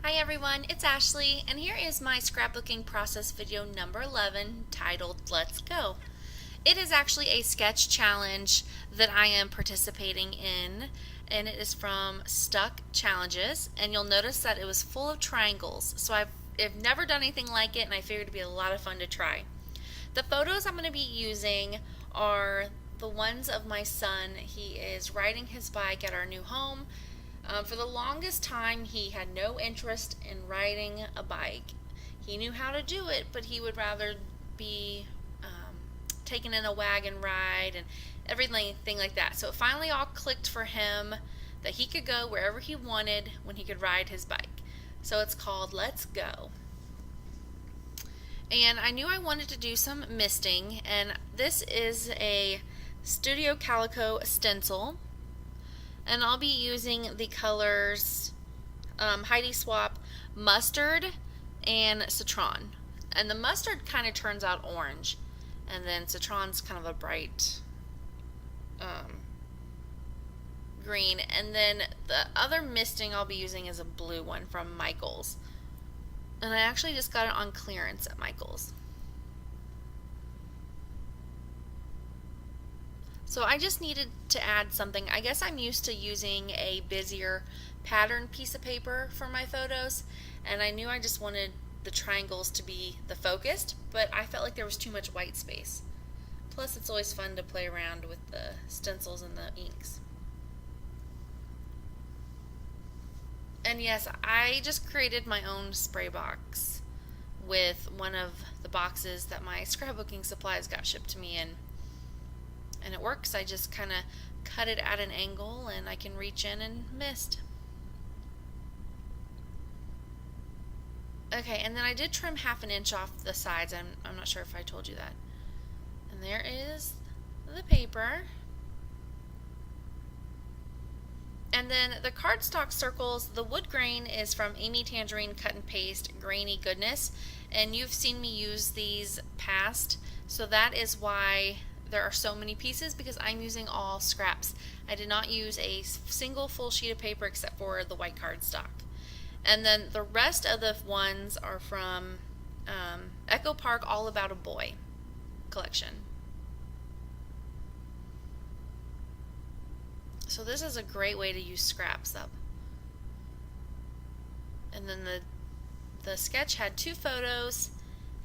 Hi everyone, it's Ashley, and here is my scrapbooking process video number 11 titled Let's Go. It is actually a sketch challenge that I am participating in, and it is from Stuck Challenges, and you'll notice that it was full of triangles, so I've never done anything like it, and I figured it'd be a lot of fun to try. The photos I'm going to be using are the ones of my son. He is riding his bike at our new home. For the longest time, he had no interest in riding a bike. He knew how to do it, but he would rather be taken in a wagon ride and everything like that. So it finally all clicked for him that he could go wherever he wanted when he could ride his bike. So it's called Let's Go. And I knew I wanted to do some misting, and this is a Studio Calico stencil. And I'll be using the colors Heidi Swap Mustard and Citron. And the mustard kind of turns out orange, and then citron's kind of a bright green. And then the other misting I'll be using is a blue one from Michael's. And I actually just got it on clearance at Michael's. So I just needed to add something. I guess I'm used to using a busier pattern piece of paper for my photos, and I knew I just wanted the triangles to be the focused, but I felt like there was too much white space. Plus it's always fun to play around with the stencils and the inks. And yes, I just created my own spray box with one of the boxes that my scrapbooking supplies got shipped to me in. And it works. I just kind of cut it at an angle and I can reach in and mist. Okay, and then I did trim 1/2 inch off the sides. I'm not sure if I told you that. And there is the paper. And then the cardstock circles, the wood grain is from Amy Tangerine Cut and Paste Grainy Goodness. And you've seen me use these past, so that is why there are so many pieces, because I'm using all scraps. I did not use a single full sheet of paper except for the white cardstock. And then the rest of the ones are from Echo Park All About a Boy collection. So this is a great way to use scraps up. And then the sketch had 2 photos,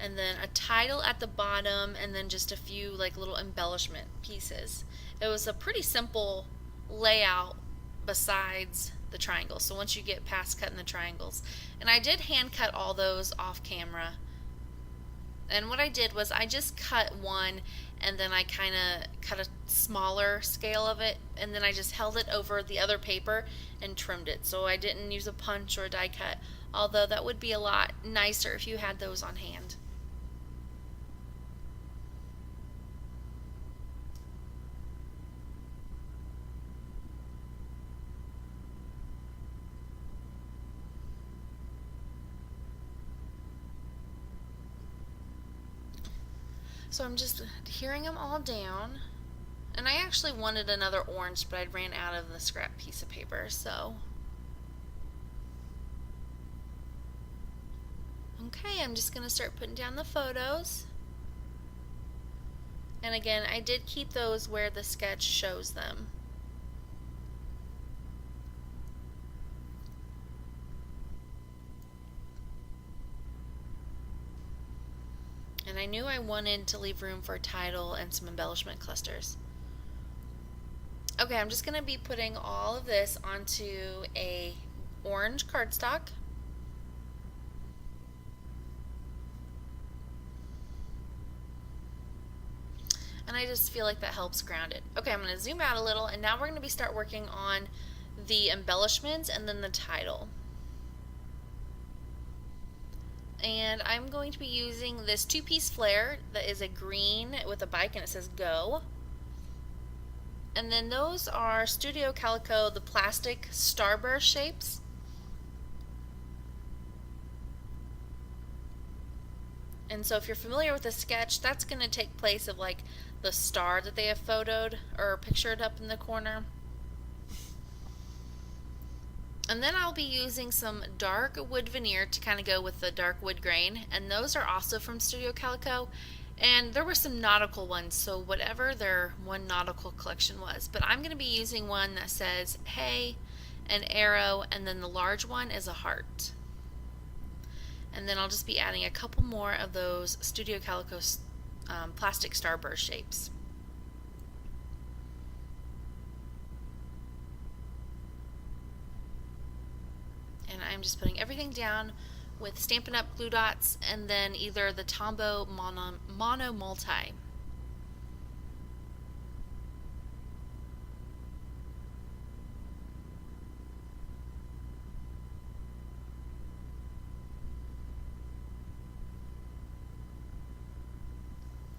and then a title at the bottom, and then just a few like little embellishment pieces. It was a pretty simple layout besides the triangles, so once you get past cutting the triangles. And I did hand cut all those off camera. And what I did was I just cut one, and then I kind of cut a smaller scale of it, and then I just held it over the other paper and trimmed it. So I didn't use a punch or a die cut, although that would be a lot nicer if you had those on hand. So I'm just adhering them all down. And I actually wanted another orange, but I ran out of the scrap piece of paper, so. Okay, I'm just going to start putting down the photos. And again, I did keep those where the sketch shows them. And I knew I wanted to leave room for a title and some embellishment clusters. Okay, I'm just going to be putting all of this onto a orange cardstock. And I just feel like that helps ground it. Okay, I'm going to zoom out a little, and now we're going to start working on the embellishments and then the title. And I'm going to be using this 2-piece flare that is a green with a bike and it says Go. And then those are Studio Calico, the plastic starburst shapes. And so if you're familiar with the sketch, that's going to take place of like the star that they have photoed or pictured up in the corner. And then I'll be using some dark wood veneer to kind of go with the dark wood grain. And those are also from Studio Calico. And there were some nautical ones, so whatever their one nautical collection was. But I'm going to be using one that says, hey, an arrow, and then the large one is a heart. And then I'll just be adding a couple more of those Studio Calico plastic starburst shapes. And I'm just putting everything down with Stampin' Up! Glue dots and then either the Tombow Mono Multi.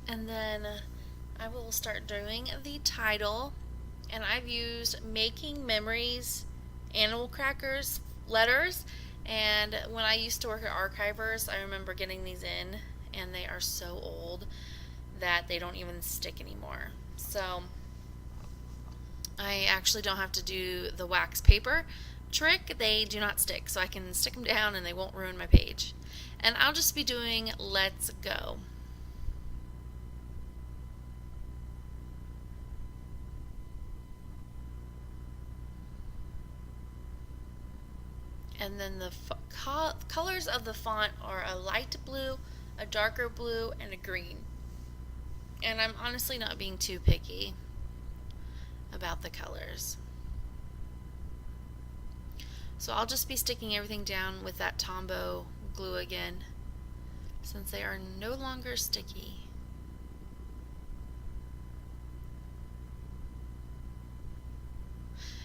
And then I will start doing the title, and I've used Making Memories Animal Crackers letters, and when I used to work at Archivers, I remember getting these in, and they are so old that they don't even stick anymore. So I actually don't have to do the wax paper trick. They do not stick, so I can stick them down and they won't ruin my page. And I'll just be doing Let's Go. And then the colors of the font are a light blue, a darker blue, and a green. And I'm honestly not being too picky about the colors. So I'll just be sticking everything down with that Tombow glue again, since they are no longer sticky.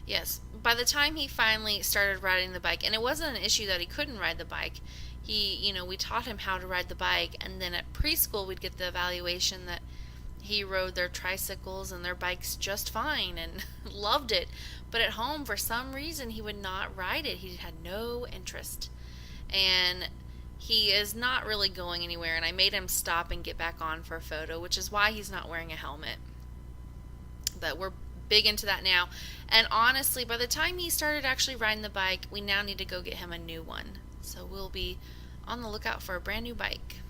Yes, by the time he finally started riding the bike, and it wasn't an issue that he couldn't ride the bike. We taught him how to ride the bike, and then at preschool we'd get the evaluation that he rode their tricycles and their bikes just fine and loved it. But at home, for some reason, he would not ride it. He had no interest. And he is not really going anywhere, and I made him stop and get back on for a photo, which is why he's not wearing a helmet. But we're big into that now. And honestly, by the time he started actually riding the bike, we now need to go get him a new one. So we'll be on the lookout for a brand new bike.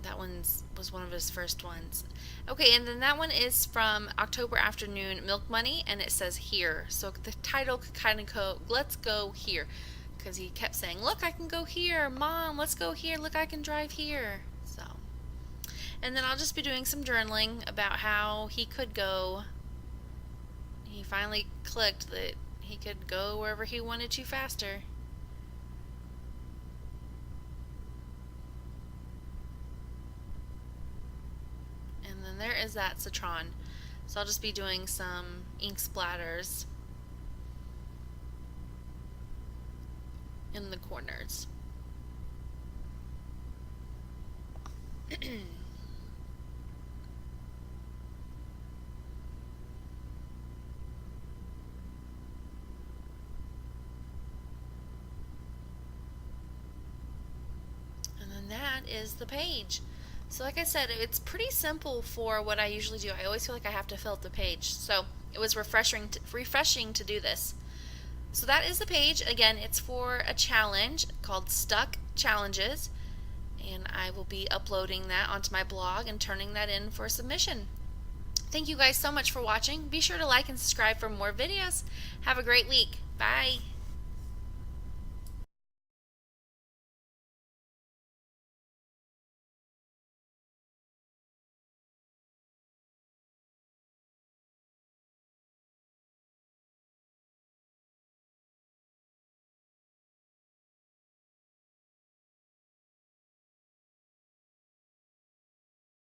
That was one of his first ones. Okay, and then that one is from October Afternoon Milk Money, and it says Here. So the title could kind of go, Let's Go Here. Because he kept saying, look, I can go here. Mom, let's go here. Look, I can drive here. So, and then I'll just be doing some journaling about how he could go. He finally clicked that he could go wherever he wanted to faster. And then there is that citron. So I'll just be doing some ink splatters in the corners. And then that is the page. So like I said, it's pretty simple for what I usually do. I always feel like I have to fill out the page. So it was refreshing to do this. So that is the page. Again, it's for a challenge called Stuck Challenges. And I will be uploading that onto my blog and turning that in for submission. Thank you guys so much for watching. Be sure to like and subscribe for more videos. Have a great week. Bye.